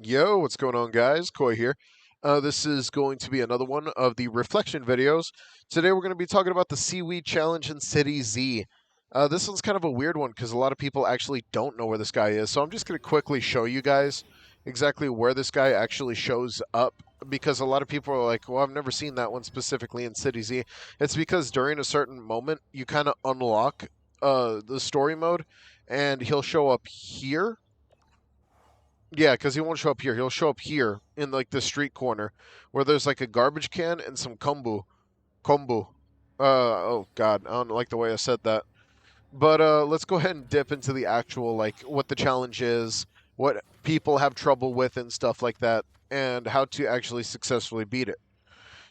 Yo, what's going on, guys? Koi here. This is going to be another one of the reflection videos. Today we're going to be talking about the Seaweed Challenge in City Z. This one's kind of a weird one because a lot of people actually don't know where this guy is. So I'm just going to quickly show you guys exactly where this guy actually shows up because a lot of people are like, well, I've never seen that one specifically in City Z. It's because during a certain moment, you kind of unlock the story mode and he'll show up here. Yeah, because he won't show up here. He'll show up here in like the street corner where there's like a garbage can and some kombu. Oh god, I don't like the way I said that. But let's go ahead and dip into the actual like what the challenge is, what people have trouble with and stuff like that, and how to actually successfully beat it.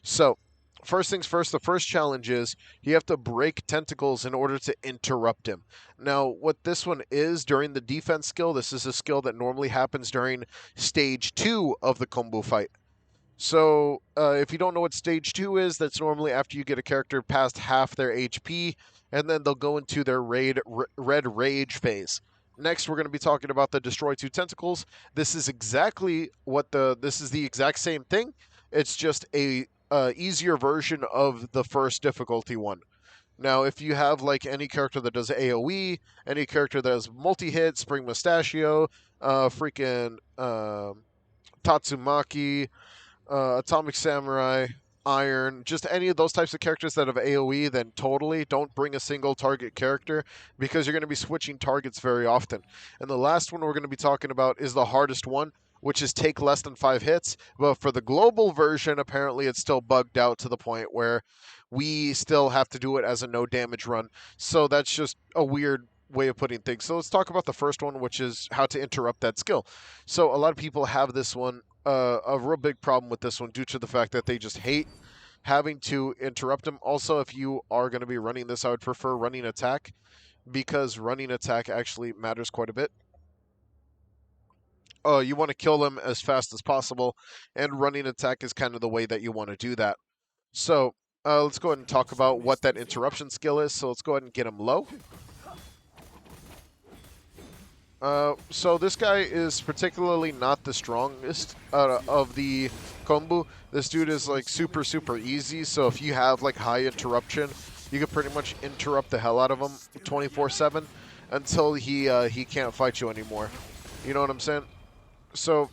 So, first things first, the first challenge is you have to break tentacles in order to interrupt him. Now, what this one is during the defense skill, this is a skill that normally happens during stage 2 of the combo fight. So, if you don't know what stage 2 is, that's normally after you get a character past half their HP, and then they'll go into their red rage phase. Next, we're going to be talking about the destroy 2 tentacles. This is this is the exact same thing. It's just a easier version of the first difficulty one. Now, if you have like any character that does AoE, any character that has multi-hit, Spring Mustachio, Tatsumaki, Atomic Samurai, Iron, just any of those types of characters that have AoE, then totally don't bring a single target character because you're going to be switching targets very often. And the last one we're going to be talking about is the hardest one, which is take less than 5 hits. But for the global version, apparently it's still bugged out to the point where we still have to do it as a no damage run. So that's just a weird way of putting things. So let's talk about the first one, which is how to interrupt that skill. So a lot of people have this one, a real big problem with this one due to the fact that they just hate having to interrupt them. Also, if you are going to be running this, I would prefer running attack because running attack actually matters quite a bit. You want to kill them as fast as possible, and running attack is kind of the way that you want to do that. So let's go ahead and talk about what that interruption skill is. So let's go ahead and get him low. So this guy is particularly not the strongest of the kombu. This dude is like super easy. So if you have like high interruption, you can pretty much interrupt the hell out of him 24/7 until he can't fight you anymore. You know what I'm saying? So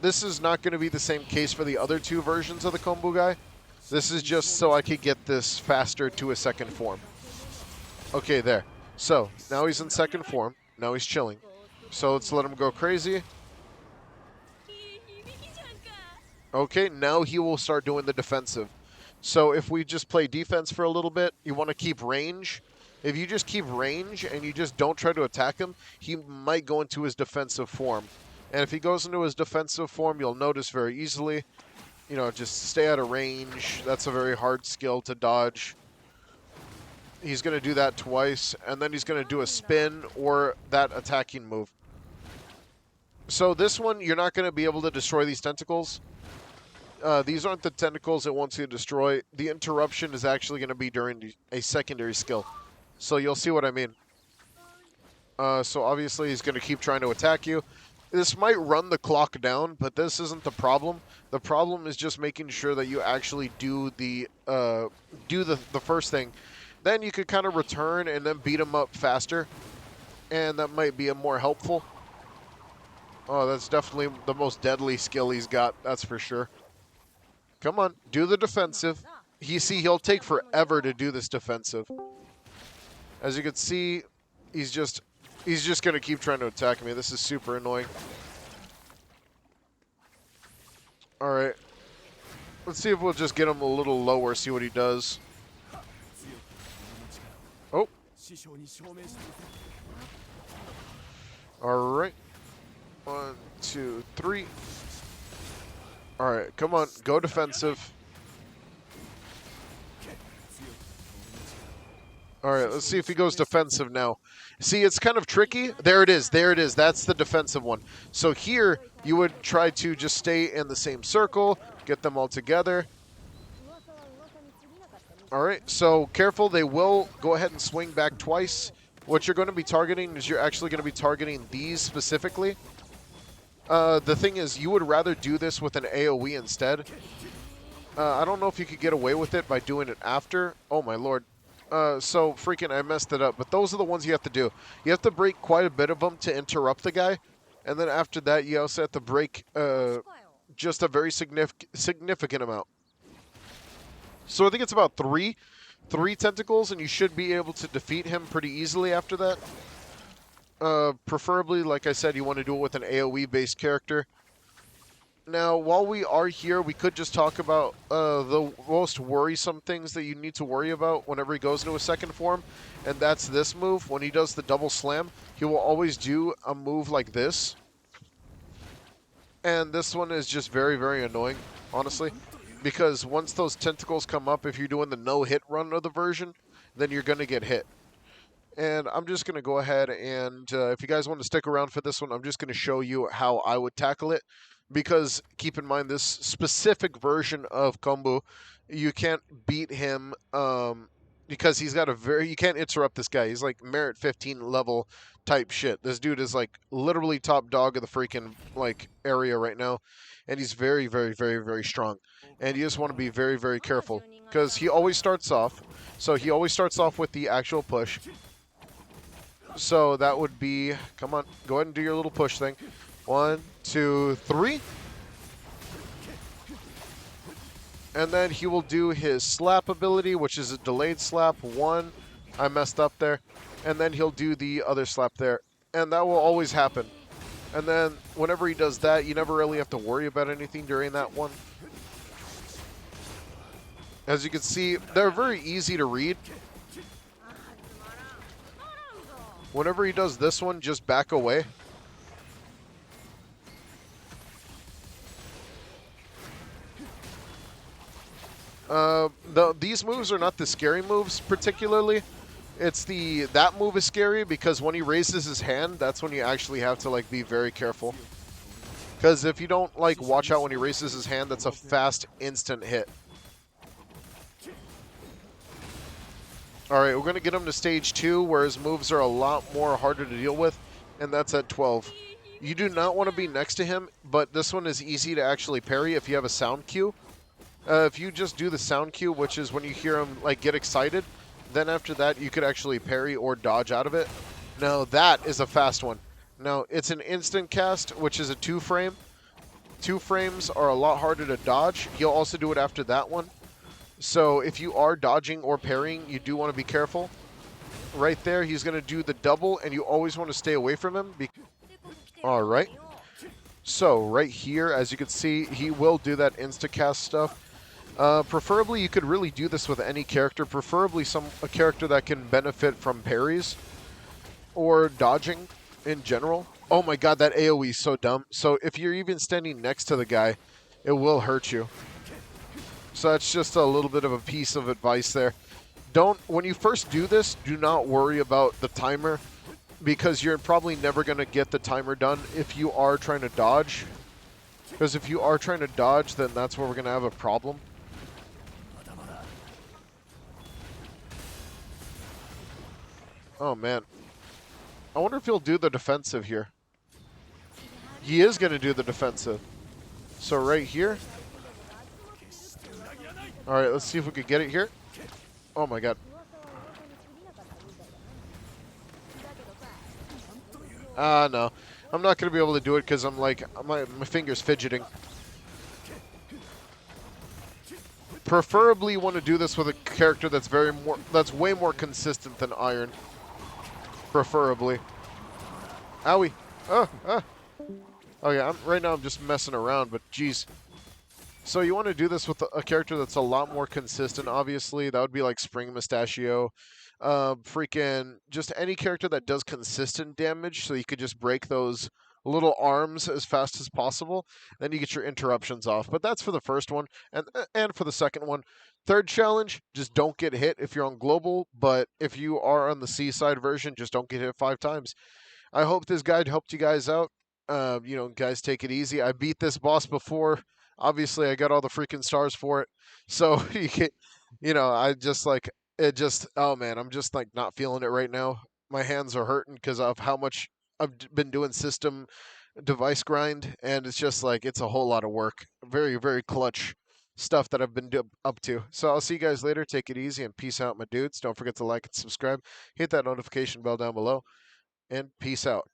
this is not going to be the same case for the other two versions of the kombu guy. This is just so I could get this faster to a second form. Okay, there. So now he's in second form. Now he's chilling. So let's let him go crazy. Okay, now he will start doing the defensive. So if we just play defense for a little bit, you want to keep range. If you just keep range and you just don't try to attack him, he might go into his defensive form. And if he goes into his defensive form, you'll notice very easily, you know, just stay out of range. That's a very hard skill to dodge. He's going to do that twice, and then he's going to do a spin or that attacking move. So this one, you're not going to be able to destroy these tentacles. These aren't the tentacles it wants you to destroy. The interruption is actually going to be during a secondary skill. So you'll see what I mean. So obviously he's going to keep trying to attack you. This might run the clock down, but this isn't the problem. The problem is just making sure that you actually do the first thing. Then you could kind of return and then beat him up faster. And that might be a more helpful. Oh, that's definitely the most deadly skill he's got, that's for sure. Come on, do the defensive. He'll take forever to do this defensive. As you can see, he's just going to keep trying to attack me. This is super annoying. All right. Let's see if we'll just get him a little lower, see what he does. Oh. All right. 1, 2, 3. All right, come on, go defensive. All right, let's see if he goes defensive now. See, it's kind of tricky. There it is. There it is. That's the defensive one. So here, you would try to just stay in the same circle, get them all together. All right, so careful. They will go ahead and swing back twice. What you're going to be targeting is you're actually going to be targeting these specifically. The thing is, you would rather do this with an AoE instead. I don't know if you could get away with it by doing it after. Oh my lord. So freaking I messed it up. But those are the ones you have to do. You have to break quite a bit of them to interrupt the guy. And then after that, you also have to break just a very significant amount. So I think it's about three tentacles, and you should be able to defeat him pretty easily after that. Preferably, like I said, you want to do it with an AoE-based character. Now, while we are here, we could just talk about the most worrisome things that you need to worry about whenever he goes into a second form, and that's this move. When he does the double slam, he will always do a move like this. And this one is just very, very annoying, honestly, because once those tentacles come up, if you're doing the no-hit run of the version, then you're going to get hit. And I'm just going to go ahead and, if you guys want to stick around for this one, I'm just going to show you how I would tackle it. Because keep in mind, this specific version of Kombu, you can't beat him because he's got a you can't interrupt this guy. He's like merit 15 level type shit. This dude is like literally top dog of the freaking like area right now. And he's very, very, very, very strong. And you just want to be very, very careful because he always starts off. So he always starts off with the actual push. So that would be, come on, go ahead and do your little push thing. 1, 2, 3. And then he will do his slap ability, which is a delayed slap. 1, I messed up there. And then he'll do the other slap there. And that will always happen. And then whenever he does that, you never really have to worry about anything during that one. As you can see, they're very easy to read. Whenever he does this one, just back away. These moves are not the scary moves particularly. It's that move is scary because when he raises his hand, that's when you actually have to like be very careful. Because if you don't like watch out when he raises his hand, that's a fast instant hit. Alright, we're going to get him to stage 2 where his moves are a lot more harder to deal with, and that's at 12. You do not want to be next to him, but this one is easy to actually parry if you have a sound cue. If you just do the sound cue, which is when you hear him like get excited, then after that you could actually parry or dodge out of it. Now that is a fast one. Now it's an instant cast, which is a 2-frame. 2 frames are a lot harder to dodge. He'll also do it after that one. So if you are dodging or parrying, you do want to be careful. Right there, he's going to do the double, and you always want to stay away from him. All right. So right here, as you can see, he will do that insta-cast stuff. Preferably, you could really do this with any character. Preferably a character that can benefit from parries or dodging in general. Oh my god, that AoE is so dumb. So if you're even standing next to the guy, it will hurt you. So that's just a little bit of a piece of advice there. When you first do this, do not worry about the timer because you're probably never going to get the timer done if you are trying to dodge. Because if you are trying to dodge, then that's where we're going to have a problem. Oh man. I wonder if he'll do the defensive here. He is going to do the defensive. So right here. Alright, let's see if we can get it here. Oh my god. No. I'm not going to be able to do it because I'm like, my finger's fidgeting. Preferably want to do this with a character that's way more consistent than Iron. Preferably. Owie. Oh yeah, right now I'm just messing around, but geez. So you want to do this with a character that's a lot more consistent, obviously. That would be like Spring Mustachio. Freaking just any character that does consistent damage, so you could just break those little arms as fast as possible. Then you get your interruptions off. But that's for the first one, and for the second one. Third challenge, just don't get hit if you're on global, but if you are on the seaside version, just don't get hit 5 times. I hope this guide helped you guys out. Guys, take it easy. I beat this boss before. Obviously, I got all the freaking stars for it. So, I just like, oh man, I'm just like not feeling it right now. My hands are hurting because of how much I've been doing system device grind, and it's just like it's a whole lot of work. Very, very clutch stuff that I've been up to. So I'll see you guys later. Take it easy and peace out, my dudes. Don't forget to like and subscribe. Hit that notification bell down below, and peace out.